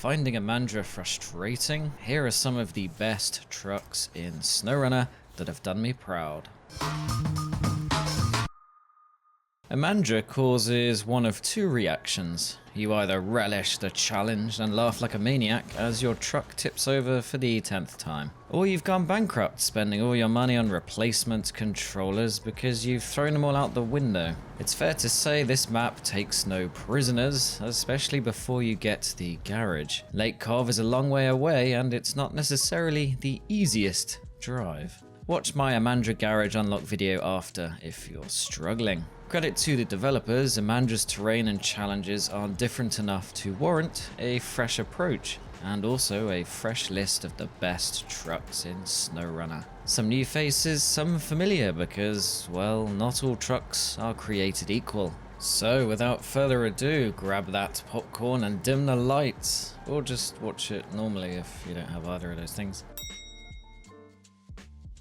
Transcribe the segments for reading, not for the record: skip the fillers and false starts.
Finding Imandra frustrating? Here are some of the best trucks in SnowRunner that have done me proud. Imandra causes one of two reactions. You either relish the challenge and laugh like a maniac as your truck tips over for the 10th time, or you've gone bankrupt spending all your money on replacement controllers because you've thrown them all out the window. It's fair to say this map takes no prisoners, especially before you get the garage. Lake Cove is a long way away and it's not necessarily the easiest drive. Watch my Imandra garage unlock video after if you're struggling. Credit to the developers, Imandra's terrain and challenges are different enough to warrant a fresh approach, and also a fresh list of the best trucks in SnowRunner. Some new faces, some familiar because, well, not all trucks are created equal. So without further ado, grab that popcorn and dim the lights, or just watch it normally if you don't have either of those things.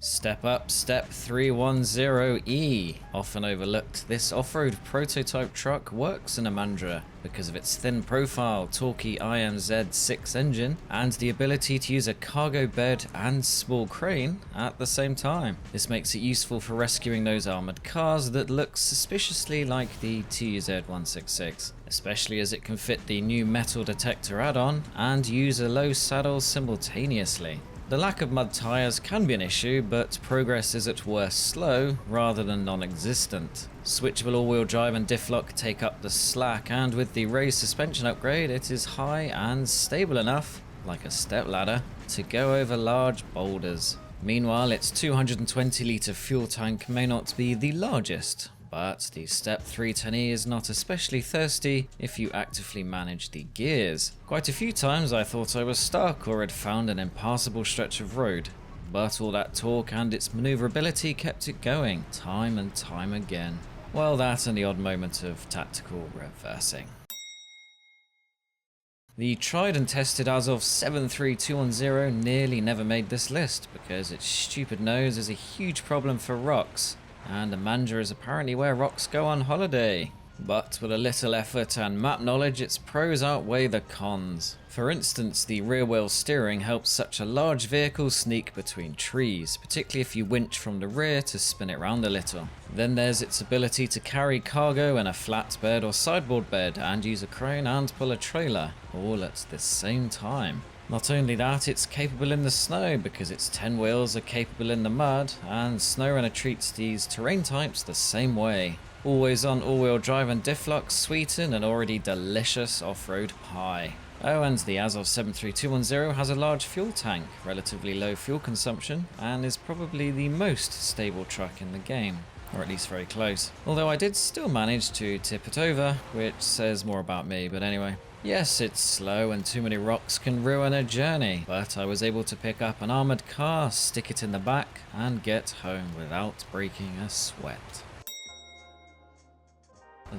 Step up, step 310E. Often overlooked, this off-road prototype truck works in Imandra because of its thin profile, torquey IMZ6 engine, and the ability to use a cargo bed and small crane at the same time. This makes it useful for rescuing those armored cars that look suspiciously like the TUZ-108, especially as it can fit the new metal detector add-on and use a low saddle simultaneously. The lack of mud tyres can be an issue, but progress is at worst slow rather than non-existent. Switchable all-wheel drive and diff lock take up the slack, and with the raised suspension upgrade it is high and stable enough, like a step ladder, to go over large boulders. Meanwhile, its 220 litre fuel tank may not be the largest, but the Step 310E is not especially thirsty if you actively manage the gears. Quite a few times I thought I was stuck or had found an impassable stretch of road, but all that torque and its manoeuvrability kept it going, time and time again. Well, that and the odd moment of tactical reversing. The tried and tested Azov 73210 nearly never made this list because its stupid nose is a huge problem for rocks, and Imandra is apparently where rocks go on holiday. But with a little effort and map knowledge, its pros outweigh the cons. For instance, the rear wheel steering helps such a large vehicle sneak between trees, particularly if you winch from the rear to spin it round a little. Then there's its ability to carry cargo in a flatbed or sideboard bed and use a crane and pull a trailer, all at the same time. Not only that, it's capable in the snow because its 10 wheels are capable in the mud, and SnowRunner treats these terrain types the same way. Always on all-wheel drive and diff lock sweeten an already delicious off-road pie. Oh, and the Azov 73210 has a large fuel tank, relatively low fuel consumption, and is probably the most stable truck in the game. Or at least very close. Although I did still manage to tip it over, which says more about me, but anyway. Yes, it's slow and too many rocks can ruin a journey, but I was able to pick up an armoured car, stick it in the back, and get home without breaking a sweat.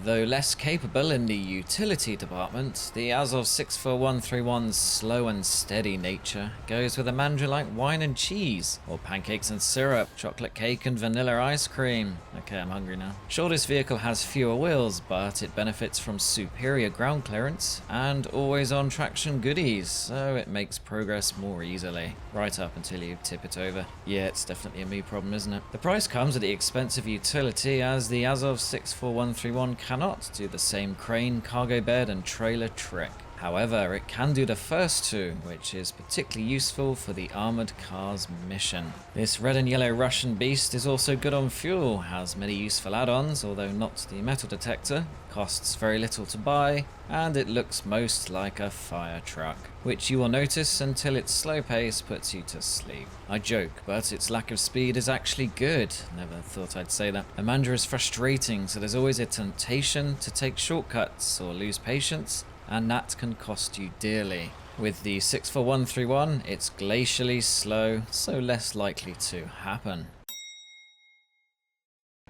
Though less capable in the utility department, the Azov 64131's slow and steady nature goes with Imandra like wine and cheese, or pancakes and syrup, chocolate cake and vanilla ice cream. Okay, I'm hungry now. Sure, this vehicle has fewer wheels, but it benefits from superior ground clearance and always-on traction goodies, so it makes progress more easily, right up until you tip it over. Yeah, it's definitely a me problem, isn't it? The price comes at the expense of utility, as the Azov 64131 cannot do the same crane, cargo bed and trailer trick. However, it can do the first two, which is particularly useful for the armoured car's mission. This red and yellow Russian beast is also good on fuel, has many useful add-ons, although not the metal detector, costs very little to buy, and it looks most like a fire truck, which you will notice until its slow pace puts you to sleep. I joke, but its lack of speed is actually good. Never thought I'd say that. Imandra is frustrating, so there's always a temptation to take shortcuts or lose patience, and that can cost you dearly. With the 64131, it's glacially slow, so less likely to happen.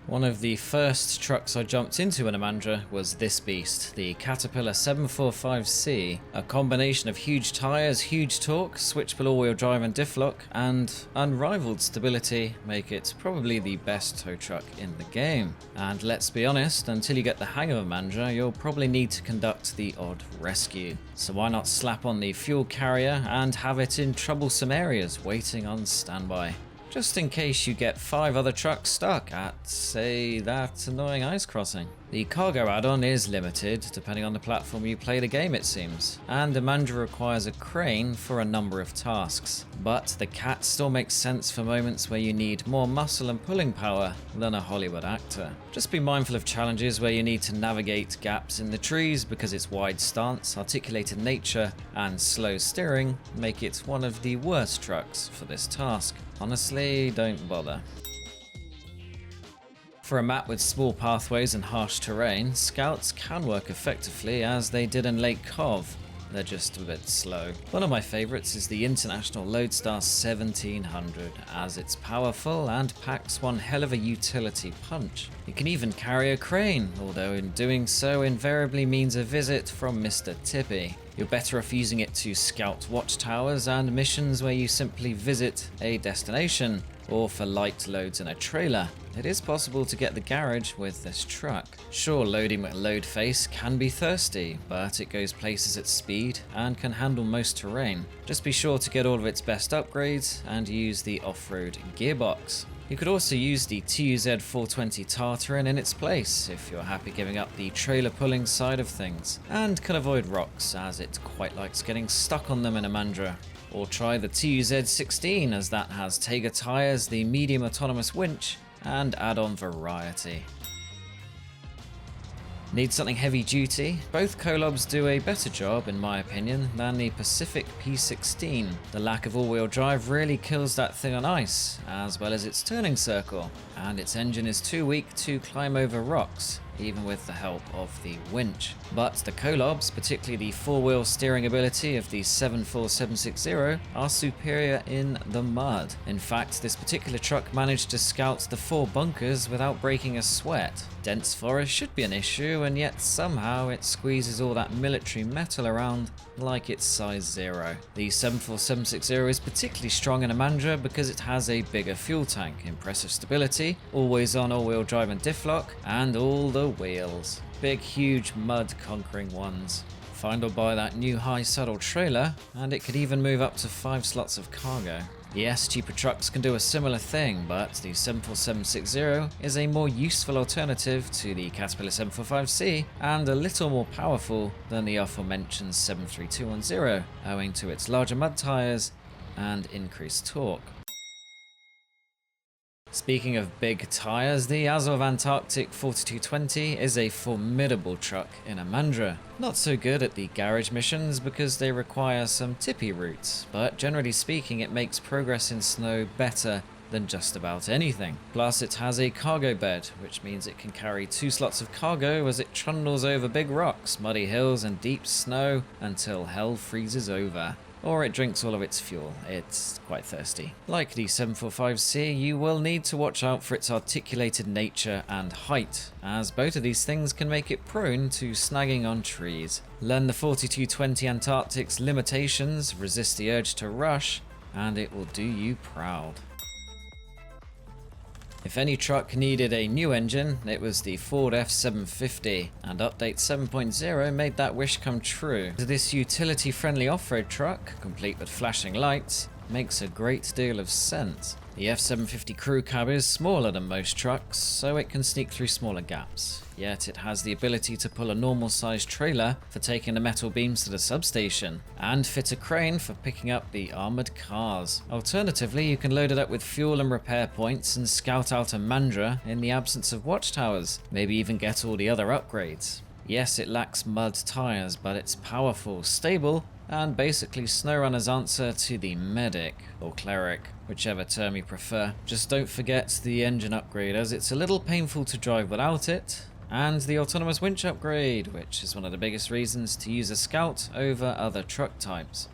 One of the first trucks I jumped into in Imandra was this beast, the Caterpillar 745C. A combination of huge tyres, huge torque, switchable all-wheel drive and diff lock, and unrivaled stability make it probably the best tow truck in the game. And let's be honest, until you get the hang of Imandra, you'll probably need to conduct the odd rescue. So why not slap on the fuel carrier and have it in troublesome areas waiting on standby? Just in case you get 5 other trucks stuck at, say, that annoying ice crossing. The cargo add-on is limited, depending on the platform you play the game it seems, and Imandra requires a crane for a number of tasks. But the cat still makes sense for moments where you need more muscle and pulling power than a Hollywood actor. Just be mindful of challenges where you need to navigate gaps in the trees because its wide stance, articulated nature, and slow steering make it one of the worst trucks for this task. Honestly, don't bother. For a map with small pathways and harsh terrain, scouts can work effectively as they did in Lake Cov. They're just a bit slow. One of my favourites is the International Lodestar 1700, as it's powerful and packs one hell of a utility punch. You can even carry a crane, although in doing so invariably means a visit from Mr. Tippy. You're better off using it to scout watchtowers and missions where you simply visit a destination, or for light loads in a trailer. It is possible to get the garage with this truck. Sure, loading McLoad face can be thirsty, but it goes places at speed and can handle most terrain. Just be sure to get all of its best upgrades and use the off-road gearbox. You could also use the TUZ-420 Tartarin in its place if you're happy giving up the trailer pulling side of things, and can avoid rocks as it quite likes getting stuck on them in Imandra. Or try the TUZ-16 as that has Taiga tyres, the medium autonomous winch, and add-on variety. Need something heavy duty? Both Kolobs do a better job, in my opinion, than the Pacific P16. The lack of all-wheel drive really kills that thing on ice, as well as its turning circle, and its engine is too weak to climb over rocks, even with the help of the winch. But the Kolobs, particularly the 4-wheel steering ability of the 74760, are superior in the mud. In fact, this particular truck managed to scout the 4 bunkers without breaking a sweat. Dense forest should be an issue, and yet somehow it squeezes all that military metal around like it's size 0. The 74760 is particularly strong in Imandra because it has a bigger fuel tank, impressive stability, always on all-wheel drive and diff lock, and all the wheels. Big, huge, mud-conquering ones. Find or buy that new high saddle trailer, and it could even move up to 5 slots of cargo. Yes, cheaper trucks can do a similar thing, but the 74760 is a more useful alternative to the Caterpillar 745C and a little more powerful than the aforementioned 73210, owing to its larger mud tyres and increased torque. Speaking of big tyres, the Azov Antarctic 4220 is a formidable truck in Imandra. Not so good at the garage missions because they require some tippy routes, but generally speaking it makes progress in snow better than just about anything. Plus it has a cargo bed, which means it can carry 2 slots of cargo as it trundles over big rocks, muddy hills and deep snow until hell freezes over. Or it drinks all of its fuel. It's quite thirsty. Like the 745C, you will need to watch out for its articulated nature and height, as both of these things can make it prone to snagging on trees. Learn the 4220 Antarctic's limitations, resist the urge to rush, and it will do you proud. If any truck needed a new engine, it was the Ford F750, and update 7.0 made that wish come true. This utility-friendly off-road truck, complete with flashing lights, makes a great deal of sense. The F750 crew cab is smaller than most trucks, so it can sneak through smaller gaps. Yet it has the ability to pull a normal-sized trailer for taking the metal beams to the substation, and fit a crane for picking up the armoured cars. Alternatively, you can load it up with fuel and repair points and scout out Imandra in the absence of watchtowers, maybe even get all the other upgrades. Yes, it lacks mud tyres, but it's powerful, stable, and basically SnowRunner's answer to the medic, or cleric, whichever term you prefer. Just don't forget the engine upgrade, as it's a little painful to drive without it, and the autonomous winch upgrade, which is one of the biggest reasons to use a scout over other truck types.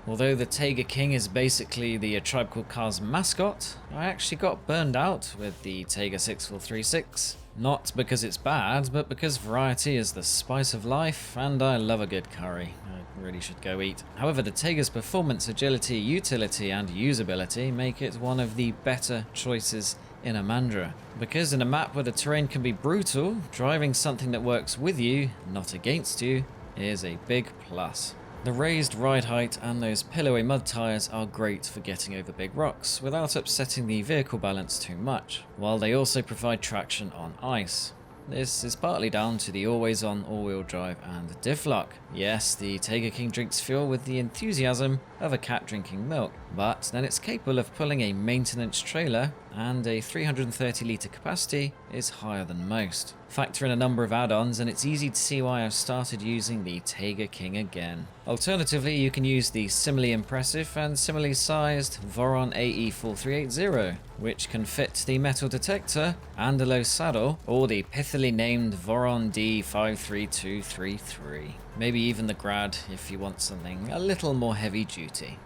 Although the Taiga King is basically the ATribeCalledCars mascot, I actually got burned out with the Taiga 6436. Not because it's bad, but because variety is the spice of life, and I love a good curry. I really should go eat. However, the Taiga's performance, agility, utility, and usability make it one of the better choices in Imandra. Because in a map where the terrain can be brutal, driving something that works with you, not against you, is a big plus. The raised ride height and those pillowy mud tyres are great for getting over big rocks without upsetting the vehicle balance too much, while they also provide traction on ice. This is partly down to the always-on all-wheel drive and diff lock. Yes, the Taiga King drinks fuel with the enthusiasm of a cat drinking milk, but then it's capable of pulling a maintenance trailer, and a 330 litre capacity is higher than most. Factor in a number of add-ons and it's easy to see why I've started using the Taiga King again. Alternatively, you can use the similarly impressive and similarly sized Voron AE4380, which can fit the metal detector and a low saddle, or the pithily named Voron D53233. Maybe even the Grad if you want something a little more heavy duty.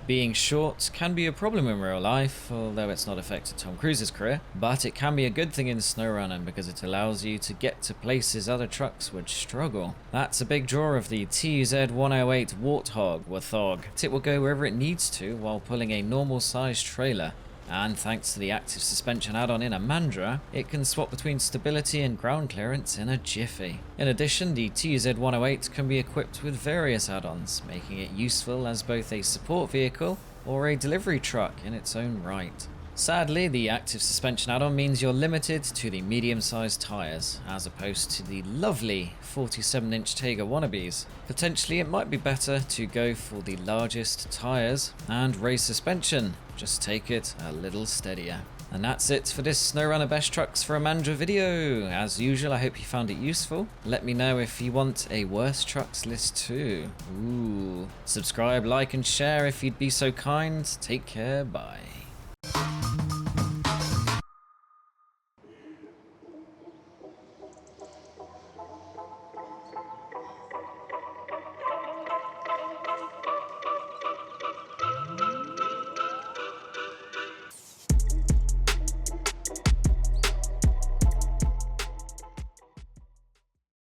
Being short can be a problem in real life, although it's not affected Tom Cruise's career, but it can be a good thing in SnowRunner because it allows you to get to places other trucks would struggle. That's a big draw of the TUZ-108 Warthog. It will go wherever it needs to while pulling a normal sized trailer. And thanks to the active suspension add-on in Imandra, it can swap between stability and ground clearance in a jiffy. In addition, the TUZ-108 can be equipped with various add-ons, making it useful as both a support vehicle or a delivery truck in its own right. Sadly, the active suspension add-on means you're limited to the medium-sized tyres, as opposed to the lovely 47-inch Taiga wannabes. Potentially, it might be better to go for the largest tyres and raise suspension. Just take it a little steadier. And that's it for this SnowRunner Best Trucks for Imandra video. As usual, I hope you found it useful. Let me know if you want a worst trucks list too. Ooh. Subscribe, like, and share if you'd be so kind. Take care, bye.